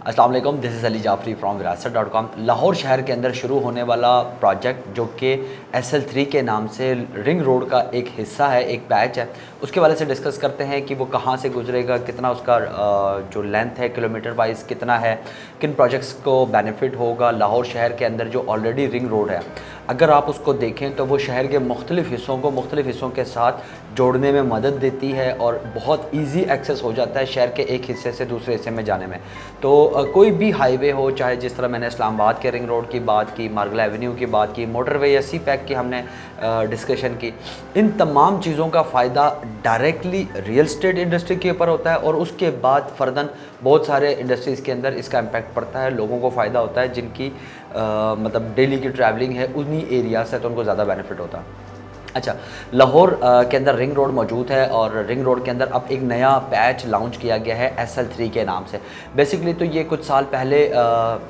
अस्सलाम वालेकुम, this is Ali Jafri from Virasat dot com. Lahore शहर के अंदर शुरू होने वाला प्रोजेक्ट जो कि SL3 के नाम से रिंग रोड का एक हिस्सा है, एक पैच है, उसके वाले से डिस्कस करते हैं कि वो कहाँ से गुजरेगा, कितना उसका जो लेंथ है किलोमीटर वाइज कितना है, किन प्रोजेक्ट्स को बेनिफिट होगा। लाहौर शहर के अंदर जो ऑलरेडी रिंग रोड है, अगर आप उसको देखें तो वो शहर के मुख्तलिफ़ हिस्सों को मुख्तलिफ़ हिस्सों के साथ जोड़ने में मदद देती है और बहुत ईजी एक्सेस हो जाता है शहर के एक हिस्से से दूसरे हिस्से में जाने में। तो कोई भी हाईवे हो, चाहे जिस तरह मैंने इस्लामाबाद के रिंग रोड की बात की, मार्गला एवेन्यू की बात की, मोटरवे या सी पैक की हमने डिस्कशन की, इन तमाम चीज़ों का फ़ायदा डायरेक्टली रियल एस्टेट इंडस्ट्री के ऊपर होता है और उसके बाद फ़र्दन बहुत सारे इंडस्ट्रीज़ के अंदर इसका इम्पैक्ट पड़ता है। लोगों को फ़ायदा होता है जिनकी मतलब डेली की ट्रैवलिंग है उन्हीं एरिया से, तो उनको ज़्यादा बेनिफिट होता है। अच्छा, लाहौर के अंदर रिंग रोड मौजूद है और रिंग रोड के अंदर अब एक नया पैच लॉन्च किया गया है SL3 के नाम से। बेसिकली तो ये कुछ साल पहले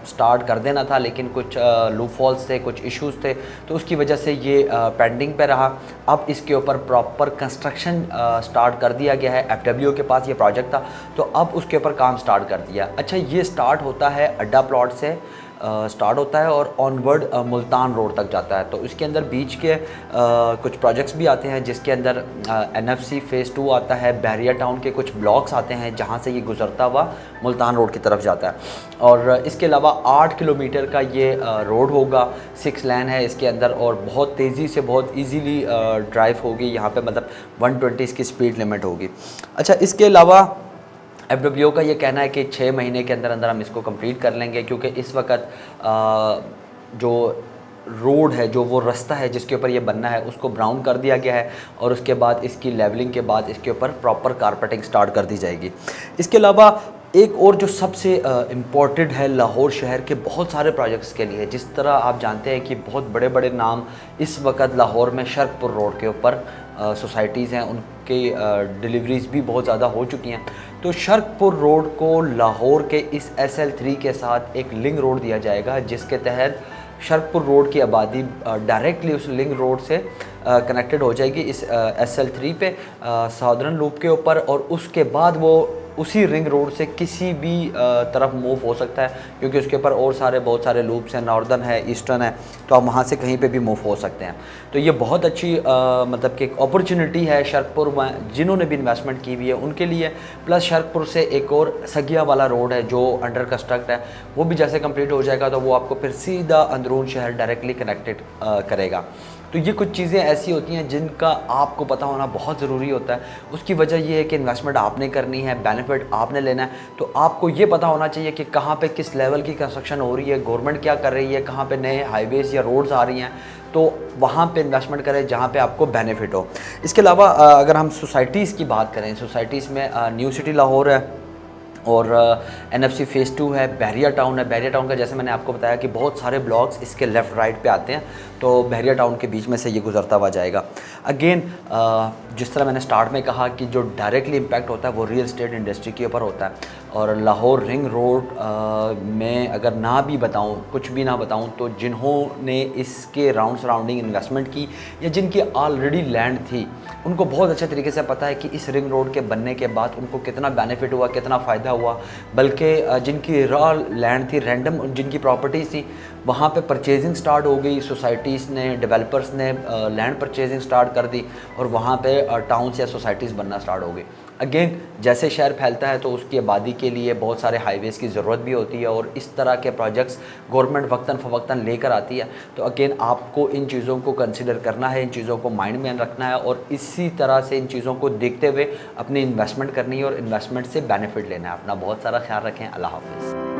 स्टार्ट कर देना था, लेकिन कुछ लूप फॉल्स थे, कुछ इश्यूज़ थे, तो उसकी वजह से ये पेंडिंग पे रहा। अब इसके ऊपर प्रॉपर कंस्ट्रक्शन स्टार्ट कर दिया गया है। FWO के पास ये प्रोजेक्ट था, तो अब उसके ऊपर काम स्टार्ट कर दिया। अच्छा, ये स्टार्ट होता है अड्डा प्लॉट से स्टार्ट होता है और ऑनवर्ड मुल्तान रोड तक जाता है। तो इसके अंदर बीच के कुछ प्रोजेक्ट्स भी आते हैं, जिसके अंदर NFC फ़ेज़ 2 आता है, बहरिया टाउन के कुछ ब्लॉक्स आते हैं जहां से ये गुजरता हुआ मुल्तान रोड की तरफ जाता है। और इसके अलावा 8 किलोमीटर का ये रोड होगा, 6 लेन है इसके अंदर और बहुत तेज़ी से बहुत ईजीली ड्राइव होगी यहाँ पे, मतलब 120 इसकी स्पीड लिमिट होगी। अच्छा, इसके अलावा FWO का ये कहना है कि 6 महीने के अंदर अंदर हम इसको कंप्लीट कर लेंगे, क्योंकि इस वक्त जो रोड है, जो वो रास्ता है जिसके ऊपर ये बनना है, उसको ब्राउन कर दिया गया है और उसके बाद इसकी लेवलिंग के बाद इसके ऊपर प्रॉपर कारपेटिंग स्टार्ट कर दी जाएगी। इसके अलावा एक और जो सबसे इम्पॉर्टेंट है लाहौर शहर के बहुत सारे प्रोजेक्ट्स के लिए, जिस तरह आप जानते हैं कि बहुत बड़े बड़े नाम इस वक्त लाहौर में शर्कपुर रोड के ऊपर सोसाइटीज़ हैं, उनकी डिलीवरीज़ भी बहुत ज़्यादा हो चुकी हैं। तो शर्कपुर रोड को लाहौर के इस SL3 के साथ एक लिंक रोड दिया जाएगा, जिसके तहत शर्कपुर रोड की आबादी डायरेक्टली उस लिंक रोड से कनेक्टेड हो जाएगी इस SL3 पे साउदर्न लूप के ऊपर, और उसके बाद वो उसी रिंग रोड से किसी भी तरफ मूव हो सकता है, क्योंकि उसके ऊपर और बहुत सारे लूप्स हैं, नॉर्दर्न है, ईस्टर्न है, तो आप वहाँ से कहीं पे भी मूव हो सकते हैं। तो ये बहुत अच्छी मतलब कि एक अपॉर्चुनिटी है शर्कपुर में जिन्होंने भी इन्वेस्टमेंट की हुई है उनके लिए। प्लस शर्कपुर से एक और सगिया वाला रोड है जो अंडर कंस्ट्रक्ट है, वो भी जैसे कंप्लीट हो जाएगा तो वो आपको फिर सीधा अंदरून शहर डायरेक्टली कनेक्टेड करेगा। तो ये कुछ चीज़ें ऐसी होती हैं जिनका आपको पता होना बहुत ज़रूरी होता है। उसकी वजह ये है कि इन्वेस्टमेंट आपने करनी है, बेनिफिट आपने लेना है, तो आपको ये पता होना चाहिए कि कहाँ पे किस लेवल की कंस्ट्रक्शन हो रही है, गवर्नमेंट क्या कर रही है, कहाँ पे नए हाईवेज़ या रोड्स आ रही हैं, तो वहाँ पे इन्वेस्टमेंट करें जहाँ पे आपको बेनिफिट हो। इसके अलावा अगर हम सोसाइटीज़ की बात करें, सोसाइटीज़ में न्यू सिटी लाहौर है और NFC फ़ेज़ 2 है, बहरिया टाउन है। बहरिया टाउन का जैसे मैंने आपको बताया कि बहुत सारे ब्लॉक्स इसके लेफ़्ट राइट पे आते हैं, तो बहरिया टाउन के बीच में से ये गुजरता हुआ जाएगा। अगेन जिस तरह मैंने स्टार्ट में कहा कि जो डायरेक्टली इम्पैक्ट होता है वो रियल एस्टेट इंडस्ट्री के ऊपर होता है। और लाहौर रिंग रोड में अगर ना भी बताऊं, कुछ भी ना बताऊं, तो जिन्होंने इसके सराउंडिंग इन्वेस्टमेंट की या जिनकी ऑलरेडी लैंड थी, उनको बहुत अच्छे तरीके से पता है कि इस रिंग रोड के बनने के बाद उनको कितना बेनिफिट हुआ, कितना फ़ायदा हुआ। बल्कि जिनकी रॉ लैंड थी, रैंडम जिनकी प्रॉपर्टीज़ थी, वहाँ पे परचेजिंग स्टार्ट हो गई, सोसाइटीज़ ने, डेवलपर्स ने लैंड परचेजिंग स्टार्ट कर दी और वहाँ पे टाउन्स या सोसाइटीज़ बनना स्टार्ट हो गई। अगेन जैसे शहर फैलता है तो उसकी आबादी के लिए बहुत सारे हाईवेज़ की ज़रूरत भी होती है और इस तरह के प्रोजेक्ट्स गवर्नमेंट वक्तन फ़वक्तन लेकर आती है। तो अगेन आपको इन चीज़ों को कंसिडर करना है, इन चीज़ों को माइंड में रखना है और इसी तरह से इन चीज़ों को देखते हुए अपनी इन्वेस्टमेंट करनी है और इन्वेस्टमेंट से बेनिफिट लेना है। अपना बहुत सारा ख्याल रखें। अल्लाह हाफ़िज़।